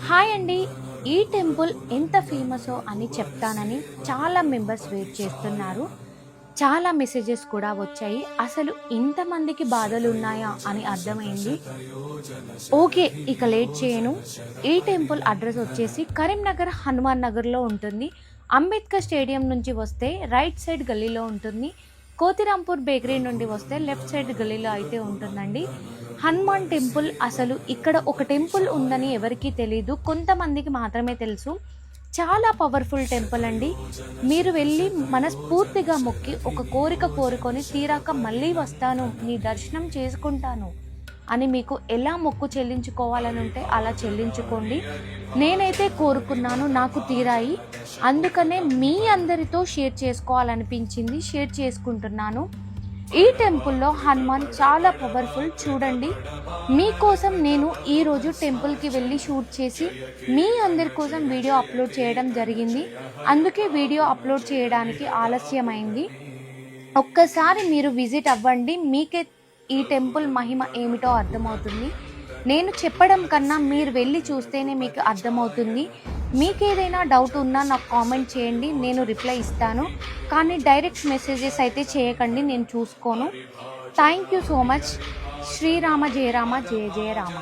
Hi అండి. ఈ temple ఎంత ఫేమసో అని చెప్తానని చాలా మెంబర్స్ వెయిట్ చేస్తున్నారు. చాలా మెసేజెస్ కూడా వచ్చాయి. అసలు ఇంతమందికి బాధలు ఉన్నాయా అని అర్థమైంది. ఓకే, ఇక లేట్ చేయను. ఈ టెంపుల్ అడ్రస్ వచ్చేసి కరీంనగర్ హనుమాన్ నగర్లో ఉంటుంది. అంబేద్కర్ స్టేడియం నుంచి వస్తే రైట్ సైడ్ గల్లీలో ఉంటుంది. కోతిరాంపూర్ బేకరీ నుండి వస్తే లెఫ్ట్ సైడ్ గల్లీలో అయితే ఉంటుందండి. హనుమాన్ టెంపుల్, అసలు ఇక్కడ ఒక టెంపుల్ ఉందని ఎవరికీ తెలీదు, కొంతమందికి మాత్రమే తెలుసు. చాలా పవర్ఫుల్ టెంపుల్ అండి. మీరు వెళ్ళి మనస్ఫూర్తిగా మొక్కి ఒక కోరిక కోరుకొని తీరాక మళ్ళీ వస్తాను, నీ దర్శనం చేసుకుంటాను అని మీకు ఎలా మొక్కు చెల్లించుకోవాలని ఉంటే అలా చెల్లించుకోండి. నేనైతే కోరుకున్నాను, నాకు తీరాయి. అందుకనే మీ అందరితో షేర్ చేసుకోవాలనిపించింది, షేర్ చేసుకుంటున్నాను. ఈ టెంపుల్లో హనుమాన్ చాలా పవర్ఫుల్. చూడండి, మీకోసం నేను ఈరోజు టెంపుల్కి వెళ్ళి షూట్ చేసి మీ అందరి కోసం వీడియో అప్లోడ్ చేయడం జరిగింది. అందుకే వీడియో అప్లోడ్ చేయడానికి ఆలస్యమైంది. ఒక్కసారి మీరు విజిట్ అవ్వండి, మీకే ఈ టెంపుల్ మహిమ ఏమిటో అర్థమవుతుంది. నేను చెప్పడం కన్నా మీరు వెళ్ళి చూస్తేనే మీకు అర్థమవుతుంది. మీకేదైనా డౌట్ ఉన్నా నాకు కామెంట్ చేయండి, నేను రిప్లై ఇస్తాను. కానీ డైరెక్ట్ మెసేజెస్ అయితే చేయకండి, నేను చూసుకోను. Thank you so much. శ్రీరామ జయ రామ, జయ జయ రామ.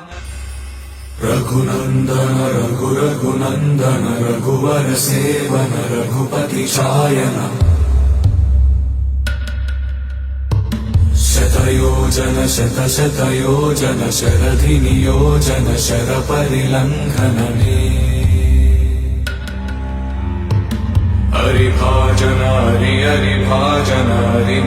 రఘునందన రఘు రఘునందన రఘువర సేవన రఘుపతి ఛాయన శతయోజన శత శతయోజన శరధి నియోజన శర పరిలంఘననే హరిభాజన హరి హరిభాజన హరి